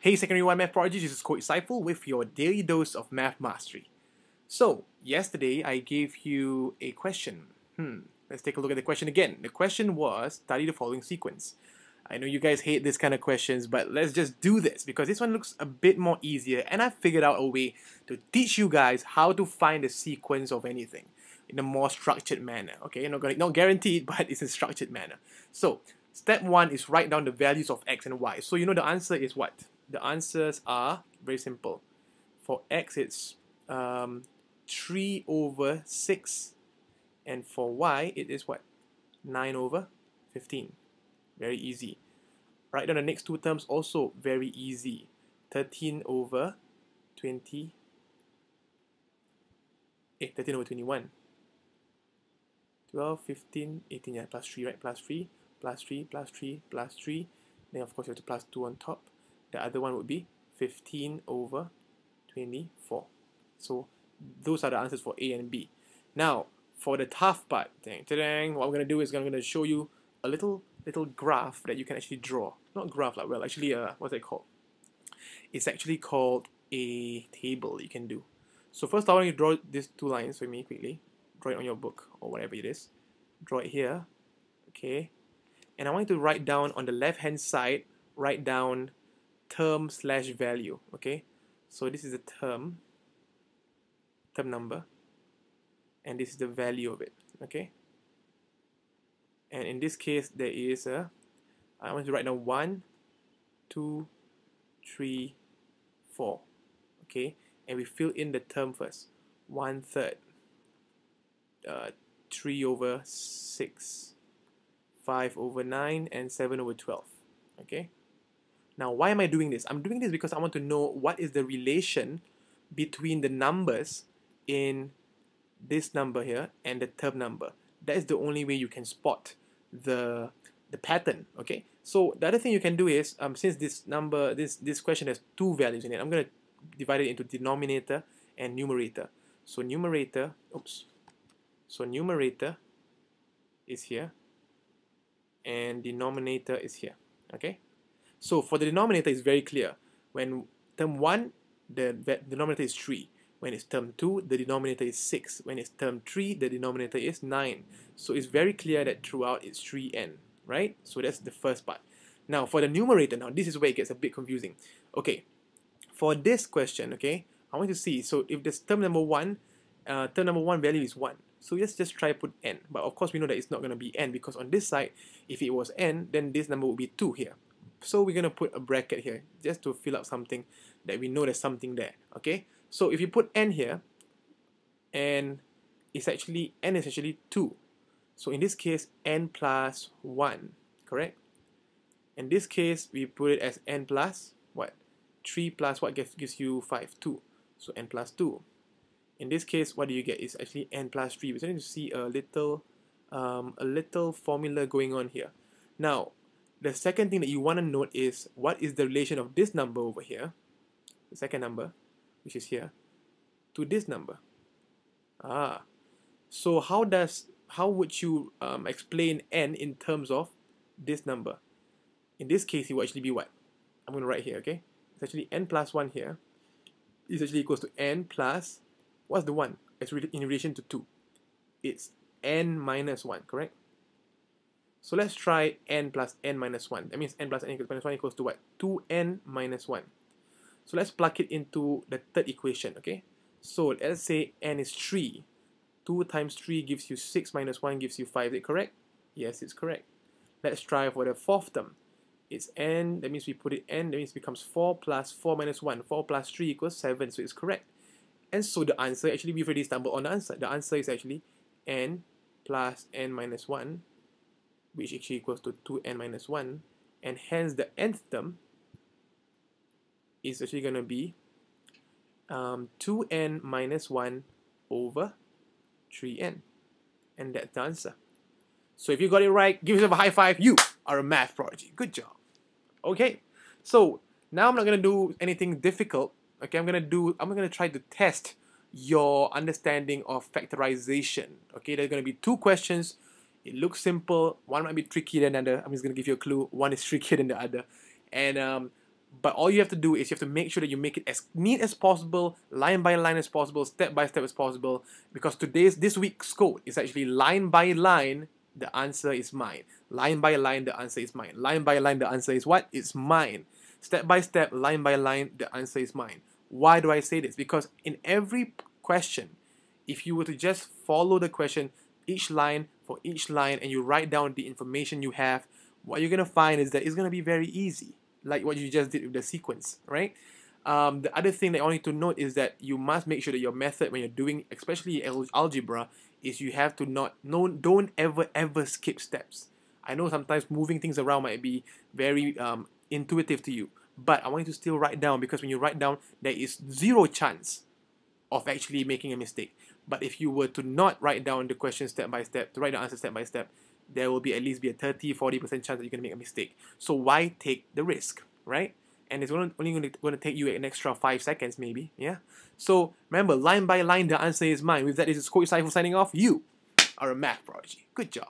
Hey Secondary 1 Math Prodigy, this is Coach Saiful with your daily dose of math mastery. So, yesterday I gave you a question. Let's take a look at the question again. The question was, study the following sequence. I know you guys hate this kind of questions, but let's just do this because this one looks a bit more easier and I figured out a way to teach you guys how to find the sequence of anything in a more structured manner. Okay, not guaranteed, but it's a structured manner. So, step 1 is write down the values of x and y. So you know the answer is what? The answers are very simple. For x, it's 3 over 6. And for y, it is what? 9 over 15. Very easy. Write down the next two terms, also very easy. 13 over 20. 13 over 21. 12, 15, 18, yeah, plus 3, right? Plus 3, plus 3, plus 3, plus 3. Then, of course, you have to plus 2 on top. The other one would be 15 over 24. So those are the answers for A and B. Now, for the tough part, what I'm going to do is I'm going to show you a little graph that you can actually draw. Not graph, like, well, actually, what's it called? It's actually called a table you can do. So first, I want you to draw these two lines with me quickly. Draw it on your book or whatever it is. Draw it here, okay? And I want you to write down on the left-hand side, write down term slash value, okay? So this is a term number, and this is the value of it, okay? And in this case, there is I want to write down 1, 2, 3, 4, okay? And we fill in the term first. 1/3, 3 over 6, 5 over 9, and 7 over 12, okay? Now, why am I doing this? I'm doing this because I want to know what is the relation between the numbers in this number here and the term number. That is the only way you can spot the pattern, okay? So the other thing you can do is, since this question has two values in it, I'm going to divide it into denominator and numerator. So numerator is here, and denominator is here, okay? So for the denominator, it's very clear. When term 1, the denominator is 3. When it's term 2, the denominator is 6. When it's term 3, the denominator is 9. So it's very clear that throughout it's 3n, right? So that's the first part. Now for the numerator, now this is where it gets a bit confusing. Okay, for this question, okay, I want to see, so if this term number 1 value is 1. So let's just try put n. But of course we know that it's not going to be n because on this side, if it was n, then this number would be 2 here. So we're going to put a bracket here just to fill up something that we know there's something there, okay? So if you put n here, and n is actually 2. So in this case, n plus 1, correct? In this case, we put it as n plus what? 3 plus what gives you 5? 2. So n plus 2. In this case, what do you get? It's actually n plus 3. We're starting to see a little formula going on here. Now, the second thing that you want to note is what is the relation of this number over here, the second number, which is here, to this number. So how would you explain n in terms of this number? In this case, it will actually be what? I'm going to write here, okay? It's actually n plus 1 here. It's actually equals to n plus, what's the 1? It's in relation to 2. It's n minus 1, correct? So let's try n plus n minus 1. That means n plus n minus 1 equals to what? 2n minus 1. So let's plug it into the third equation, okay? So let's say n is 3. 2 times 3 gives you 6 minus 1 gives you 5. Is it correct? Yes, it's correct. Let's try for the fourth term. It's n, that means we put it n, that means it becomes 4 plus 4 minus 1. 4 plus 3 equals 7, so it's correct. And so the answer, actually we've already stumbled on the answer. The answer is actually n plus n minus 1, which actually equals to 2n minus 1, and hence the nth term is actually going to be 2n minus 1 over 3n, and that's the answer. So if you got it right, give yourself a high five. You are a math prodigy. Good job. Okay, so now I'm not going to do anything difficult. Okay, I'm going to try to test your understanding of factorization. Okay, there's going to be two questions. It looks simple. One might be trickier than the other. I'm just going to give you a clue. One is trickier than the other. And But all you have to do is you have to make sure that you make it as neat as possible, line by line as possible, step by step as possible. Because this week's code is actually line by line, the answer is mine. Line by line, the answer is mine. Line by line, the answer is what? It's mine. Step by step, line by line, the answer is mine. Why do I say this? Because in every question, if you were to just follow the question, each line for each line, and you write down the information you have, what you're going to find is that it's going to be very easy, like what you just did with the sequence, right? The other thing that I want you to note is that you must make sure that your method when you're doing, especially algebra, is you have to don't ever skip steps. I know sometimes moving things around might be very intuitive to you, but I want you to still write down, because when you write down, there is zero chance of actually making a mistake. But if you were to not write down the question step by step, to write the answer step by step, there will be at least be a 30-40% chance that you're going to make a mistake. So why take the risk, right? And it's only going to take you an extra 5 seconds maybe, yeah? So remember, line by line, the answer is mine. With that, this is Coach Saiful signing off. You are a math prodigy. Good job.